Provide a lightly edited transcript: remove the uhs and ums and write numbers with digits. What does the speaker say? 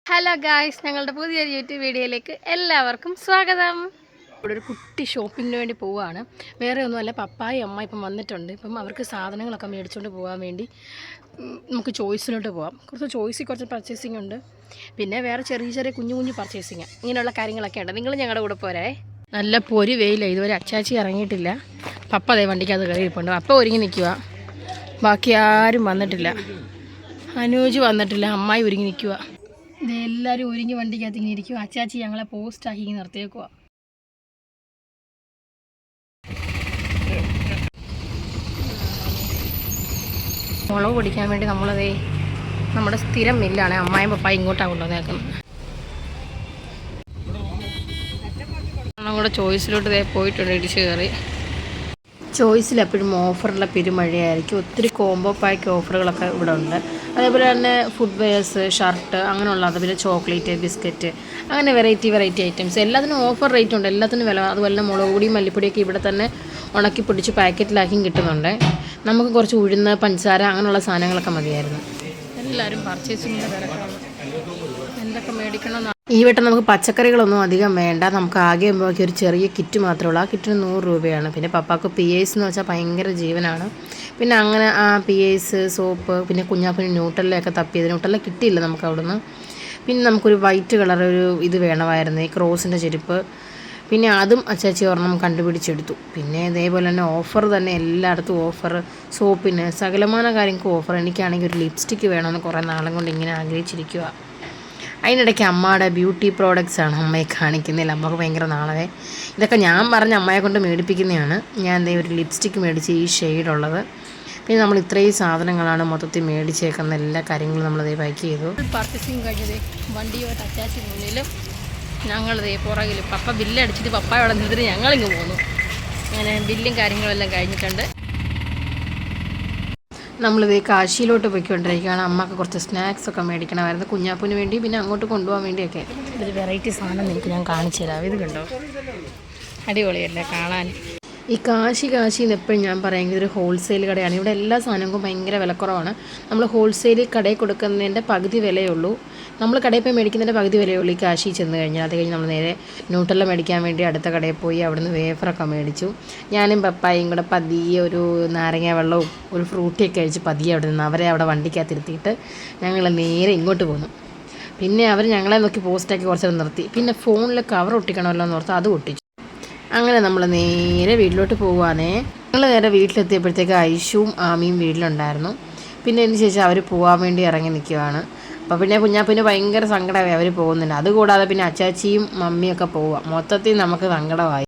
Hello guys, ഞങ്ങളുടെ പുതിയൊരു YouTube വീഡിയോയിലേക്ക് എല്ലാവർക്കും സ്വാഗതം. ഇവിടെ ഒരു കുട്ടി ഷോപ്പിങ്ങിന് വേണ്ടി പോവുകയാണ്. വേറെ ഒന്നുമല്ല, പപ്പായും അമ്മ ഇപ്പം വന്നിട്ടുണ്ട്. ഇപ്പം അവർക്ക് സാധനങ്ങളൊക്കെ മേടിച്ചുകൊണ്ട് പോകാൻ വേണ്ടി നമുക്ക് ചോയ്സിലോട്ട് പോകാം. കുറച്ച് പർച്ചേസിങ് ഉണ്ട്, പിന്നെ വേറെ ചെറിയ കുഞ്ഞു പർച്ചേസിങ്, ഇങ്ങനെയുള്ള കാര്യങ്ങളൊക്കെ ഉണ്ട്. നിങ്ങൾ ഞങ്ങളുടെ കൂടെ പോരേ. നല്ല പൊരി വെയില, ഇതുവരെ അച്ചാച്ചി ഇറങ്ങിയിട്ടില്ല. പപ്പ അതേ വണ്ടിക്കകത്ത് കയറിയിരിപ്പുണ്ട്. പപ്പ ഒരുങ്ങി നിൽക്കുക, ബാക്കി ആരും വന്നിട്ടില്ല. അനൂജ് വന്നിട്ടില്ല, അമ്മായി ഒരുങ്ങി നിൽക്കുക. ഇതെല്ലാവരും ഒരുങ്ങി വണ്ടിക്കകത്ത് ഇങ്ങനെ ഇരിക്കും. അച്ചാച്ചി ഞങ്ങളെ പോസ്റ്റാക്കി ഇങ്ങനെ നിർത്തിയേക്കുക. മുളക് പൊടിക്കാൻ വേണ്ടി നമ്മളതേ നമ്മുടെ സ്ഥിരം മില്ലാണ്, അമ്മായും പപ്പായും ഇങ്ങോട്ടാണ് കൊണ്ടുവന്നേക്കുന്നത്. നമ്മുടെ ചോയ്സിലോട്ട് ഇതേ പോയിട്ടുണ്ട്, ഇടിച്ച് കയറി. ചോയ്സിൽ എപ്പോഴും ഓഫറുള്ള പെരുമഴയായിരിക്കും. ഒത്തിരി കോംബോ പാക്ക് ഓഫറുകളൊക്കെ ഇവിടെ ഉണ്ട്. അതേപോലെ തന്നെ ഫുഡ് വെയർസ്, ഷർട്ട്, അങ്ങനെയുള്ളത്, പിന്നെ ചോക്ലേറ്റ്, ബിസ്ക്കറ്റ്, അങ്ങനെ വെറൈറ്റി ഐറ്റംസ് എല്ലാത്തിനും ഓഫർ റേറ്റ് ഉണ്ട്, എല്ലാത്തിനും വില. അതുപോലെ തന്നെ മുളക് പൊടിയും മല്ലിപ്പൊടിയൊക്കെ ഇവിടെ തന്നെ ഉണക്കി പൊടിച്ച് പാക്കറ്റിലാക്കിയും കിട്ടുന്നുണ്ട്. നമുക്ക് കുറച്ച് ഉഴുന്ന്, പഞ്ചസാര, അങ്ങനെയുള്ള സാധനങ്ങളൊക്കെ മതിയായിരുന്നു. എല്ലാവരും പർച്ചേസിങ്ങിൻ്റെ തിരക്കാണ്. എന്തൊക്കെ മേടിക്കണം. ഈ വട്ടം നമുക്ക് പച്ചക്കറികളൊന്നും അധികം വേണ്ട. നമുക്ക് ആകെ ഒരു ചെറിയ കിറ്റ് മാത്രമേ ഉള്ളൂ. ആ കിറ്റിന് 100 രൂപയാണ്. പിന്നെ പപ്പാക്ക് PIs എന്ന് വെച്ചാൽ ഭയങ്കര ജീവനാണ്. പിന്നെ അങ്ങനെ ആ PIs, സോപ്പ്, പിന്നെ കുഞ്ഞാപ്പിന് ന്യൂട്ടല്ലയൊക്കെ തപ്പിയത്. ന്യൂട്ടല്ല കിട്ടിയില്ല നമുക്ക് അവിടുന്ന്. പിന്നെ നമുക്കൊരു വൈറ്റ് കളർ ഒരു ഇത് വേണമായിരുന്നു, ഈ ക്രോസിൻ്റെ ചെരുപ്പ്. പിന്നെ അതും അച്ചാച്ചി ഒരെണ്ണം കണ്ടുപിടിച്ചെടുത്തു. പിന്നെ ഇതേപോലെ തന്നെ ഓഫർ തന്നെ, എല്ലായിടത്തും ഓഫർ. സോപ്പിന് സകലമാന കാര്യങ്ങൾക്ക് ഓഫർ. എനിക്കാണെങ്കിൽ ഒരു ലിപ്സ്റ്റിക്ക് വേണമെന്ന് കുറേ നാളും കൊണ്ട് ഇങ്ങനെ ആഗ്രഹിച്ചിരിക്കുക. അതിനിടയ്ക്ക് അമ്മയുടെ ബ്യൂട്ടി പ്രോഡക്റ്റ്സാണ് അമ്മയെ കാണിക്കുന്നില്ല. അമ്മക്ക് ഭയങ്കര നാളെ ഇതൊക്കെ ഞാൻ പറഞ്ഞ് അമ്മയെ കൊണ്ട് മേടിപ്പിക്കുന്നതാണ്. ഞാൻ എന്താ ഒരു ലിപ്സ്റ്റിക്ക് മേടിച്ച്, ഈ ഷെയ്ഡുള്ളത്. പിന്നെ നമ്മൾ ഇത്രയും സാധനങ്ങളാണ് മൊത്തത്തിൽ മേടിച്ചേക്കുന്ന. എല്ലാ കാര്യങ്ങളും നമ്മളത് പാക്ക് ചെയ്തു. പർച്ചേസിങ് കഴിഞ്ഞത് വണ്ടിയോട്ട് അറ്റാച്ച് മുന്നിലും ഞങ്ങളിതേ പുറകിൽ. പപ്പ ബില്ലടിച്ചിട്ട് പപ്പ അവിടെ നിന്നിട്ട് ഞങ്ങളിങ്ങ് പോന്നു. അങ്ങനെ ബില്ലും കാര്യങ്ങളും എല്ലാം കഴിഞ്ഞിട്ടുണ്ട്. നമ്മളിത് കാശിയിലോട്ട് പോയിക്കൊണ്ടിരിക്കുകയാണ്. അമ്മക്ക് കുറച്ച് സ്നാക്സൊക്കെ മേടിക്കണമായിരുന്നു, കുഞ്ഞാപ്പിന് വേണ്ടി, പിന്നെ അങ്ങോട്ട് കൊണ്ടുപോകാൻ വേണ്ടിയൊക്കെ. ഇതൊരു വെറൈറ്റി സാധനം നിങ്ങൾക്ക് ഞാൻ കാണിച്ചു തരാം. ഇത് കണ്ടോ, അടിപൊളിയല്ലേ കാണാൻ. ഈ കാശിന്ന് എപ്പോഴും ഞാൻ പറയുന്നത് ഒരു ഹോൾസെയിൽ കടയാണ്. ഇവിടെ എല്ലാ സാധനങ്ങൾക്കും ഭയങ്കര വിലക്കുറവാണ്. നമ്മൾ ഹോൾസെയിൽ കടയിൽ കൊടുക്കുന്നതിൻ്റെ പകുതി വിലയുള്ളൂ. നമ്മൾ കടയിൽ പോയി മേടിക്കുന്നതിൻ്റെ പകുതി വിലയുള്ളൂ ഈ കാശി ചെന്ന് കഴിഞ്ഞാൽ. അത് കഴിഞ്ഞ് നമ്മൾ നേരെ ന്യൂട്ടല്ല മേടിക്കാൻ വേണ്ടി അടുത്ത കടയിൽ പോയി അവിടുന്ന് വേഫറൊക്കെ മേടിച്ചു. ഞാനും പപ്പായും കൂടെ പതിയെ ഒരു നാരങ്ങ വെള്ളവും ഒരു ഫ്രൂട്ടിയൊക്കെ കഴിച്ച് പതിയെ അവിടെ നിന്ന് അവരെ അവിടെ വണ്ടിക്കകത്തിരുത്തിയിട്ട് ഞങ്ങൾ നേരെ ഇങ്ങോട്ട് പോന്നു. പിന്നെ അവർ ഞങ്ങളെ നോക്കി പോസ്റ്റാക്കി കുറച്ച് നിർത്തി. പിന്നെ ഫോണിൽ കവർ ഒട്ടിക്കണമല്ലോ എന്ന് ഓർത്ത് അത് ഒട്ടിച്ചു. അങ്ങനെ നമ്മൾ നേരെ വീട്ടിലോട്ട് പോവുകയാണേ. ഞങ്ങൾ നേരെ വീട്ടിലെത്തിയപ്പോഴത്തേക്ക് ഐഷുവും ആമിയും വീട്ടിലുണ്ടായിരുന്നു. പിന്നെ അതിന് ശേഷം അവർ പോകാൻ വേണ്ടി ഇറങ്ങി നിൽക്കുകയാണ്. അപ്പോൾ പിന്നെ കുഞ്ഞാപ്പിന് ഭയങ്കര സങ്കടമായി അവർ പോകുന്നുണ്ട്. അതുകൂടാതെ പിന്നെ അച്ചാച്ചിയും മമ്മിയൊക്കെ പോവുക. മൊത്തത്തിൽ നമുക്ക് സങ്കടമായി.